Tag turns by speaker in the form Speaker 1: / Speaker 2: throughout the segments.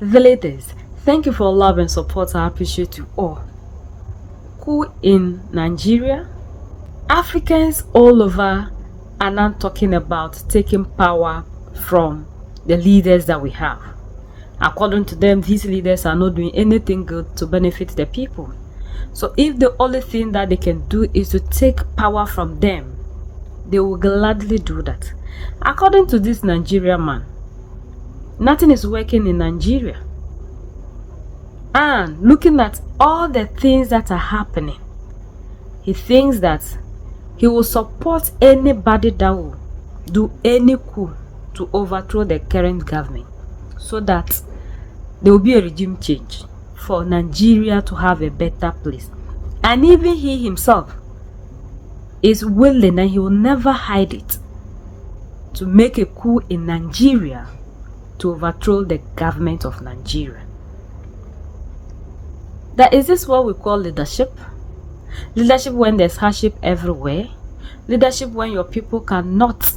Speaker 1: The leaders, thank you for love and support. I appreciate you all. Coup in Nigeria. Africans all over are now talking about taking power from the leaders that we have. According to them, these leaders are not doing anything good to benefit the people. So if the only thing that they can do is to take power from them, they will gladly do that. According to this Nigerian man, nothing is working in Nigeria. And looking at all the things that are happening, he thinks that he will support anybody that will do any coup to overthrow the current government, so that there will be a regime change for Nigeria to have a better place. And even he himself is willing, and he will never hide it, to make a coup in Nigeria to overthrow the government of Nigeria. That is this what we call leadership? Leadership when there's hardship everywhere. Leadership when your people cannot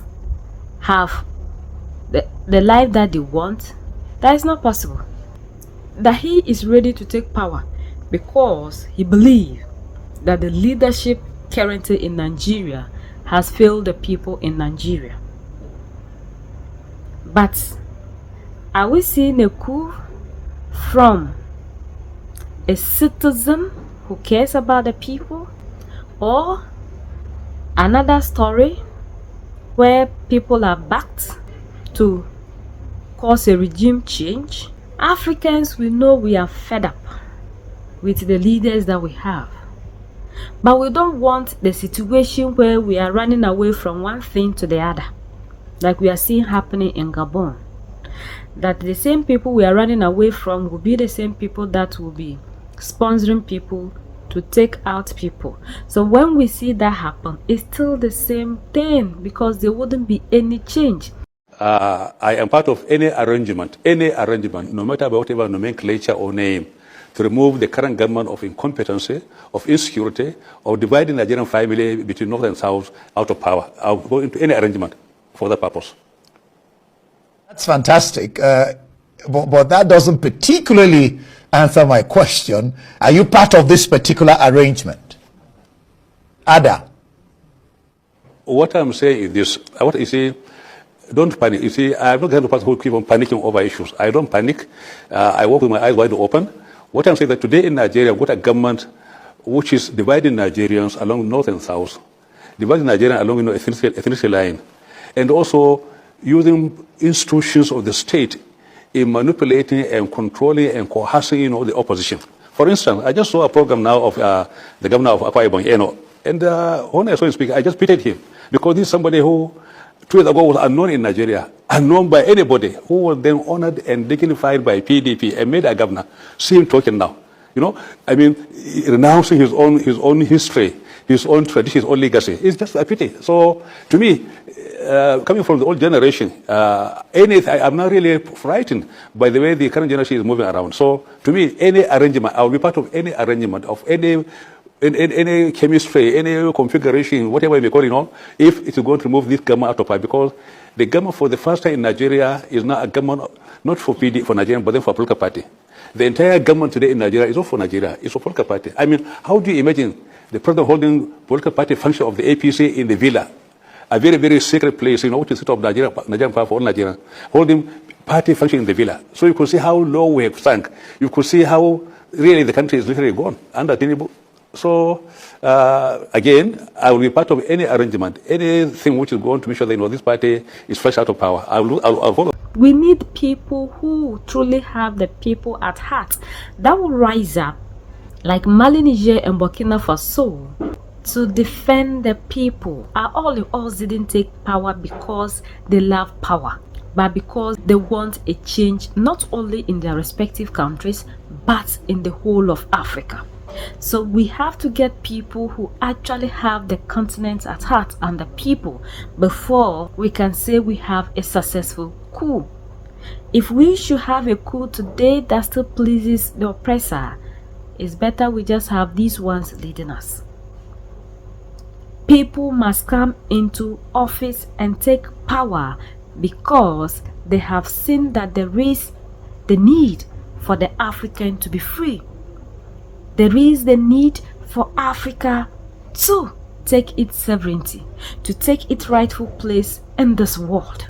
Speaker 1: have the life that they want. That is not possible. That he is ready to take power because he believes that the leadership currently in Nigeria has failed the people in Nigeria. But are we seeing a coup from a citizen who cares about the people, or another story where people are backed to cause a regime change? Africans, we know we are fed up with the leaders that we have, but we don't want the situation where we are running away from one thing to the other, like we are seeing happening in Gabon. That the same people we are running away from will be the same people that will be sponsoring people to take out people. So when we see that happen, it's still the same thing, because there wouldn't be any change.
Speaker 2: I am part of any arrangement, no matter whatever nomenclature or name, to remove the current government of incompetency, of insecurity, of dividing the Nigerian family between North and South out of power. I'll go into any arrangement for that purpose.
Speaker 3: That's fantastic. But that doesn't particularly answer my question. Are you part of this particular arrangement? Ada?
Speaker 2: What I'm saying is this. What you see, don't panic. You see, I'm not the kind of person who keep on panicking over issues. I don't panic. I walk with my eyes wide open. What I'm saying is that today in Nigeria, we've got a government which is dividing Nigerians along North and South, dividing Nigerians along ethnicity line, and also using institutions of the state in manipulating and controlling and coercing, the opposition. For instance, I just saw a program now of the governor of Akwa Ibom, and when I saw him speak, I just pitied him, because this is somebody who 2 years ago was unknown in Nigeria, unknown by anybody, who was then honored and dignified by PDP and made a governor. See him talking now. I mean, renouncing his own history, his own tradition, his own legacy. It's just a pity. So, to me, coming from the old generation, I'm not really frightened by the way the current generation is moving around. So, to me, any arrangement, I will be part of any arrangement of any chemistry, any configuration, whatever you may call it, if it's going to remove this government out of power, because the government for the first time in Nigeria is not a government, not for Nigeria, but then for a political party. The entire government today in Nigeria is not for Nigeria, it's for a political party. I mean, how do you imagine the president holding political party function of the APC in the villa? A very, very secret place, which is sort of Nigerian power for all Nigerians, holding party function in the villa. So you could see how low we have sunk. You could see how really the country is literally gone under Tinibu. So, again, I will be part of any arrangement, anything which is going to make sure that this party is fresh out of power. I'll follow.
Speaker 1: We need people who truly have the people at heart, that will rise up like Mali, Niger, and Burkina Faso to defend the people. All of us didn't take power because they love power, but because they want a change not only in their respective countries, but in the whole of Africa. So we have to get people who actually have the continent at heart and the people before we can say we have a successful coup. If we should have a coup today that still pleases the oppressor, it's better we just have these ones leading us. People must come into office and take power because they have seen that there is the need for the African to be free. There is the need for Africa to take its sovereignty, to take its rightful place in this world,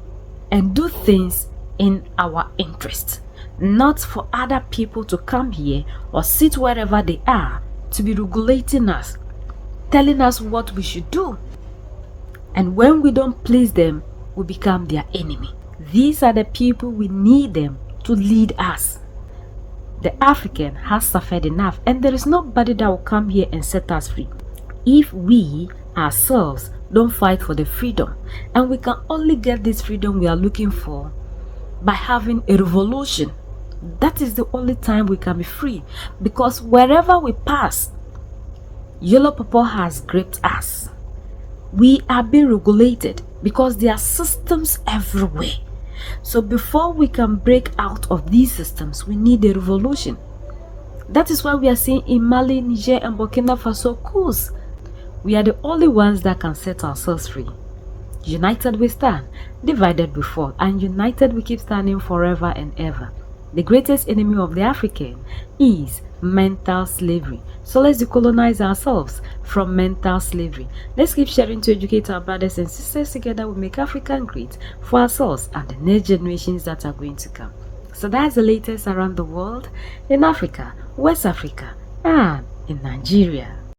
Speaker 1: and do things in our interest, not for other people to come here or sit wherever they are to be regulating us, telling us what we should do. And when we don't please them, we become their enemy. These are the people we need them to lead us. The African has suffered enough, and there is nobody that will come here and set us free if we ourselves don't fight for the freedom. And we can only get this freedom we are looking for by having a revolution. That is the only time we can be free, because wherever we pass, yellow purple has gripped us. We are being regulated because there are systems everywhere. So before we can break out of these systems, we need a revolution. That is why we are seeing in Mali, Niger, and Burkina Faso coups. We are the only ones that can set ourselves free. United we stand, divided we fall, and united we keep standing forever and ever. The greatest enemy of the African is mental slavery. So let's decolonize ourselves from mental slavery. Let's keep sharing to educate our brothers and sisters. Together we make Africa great for ourselves and the next generations that are going to come. So that's the latest around the world, in Africa, West Africa, and in Nigeria.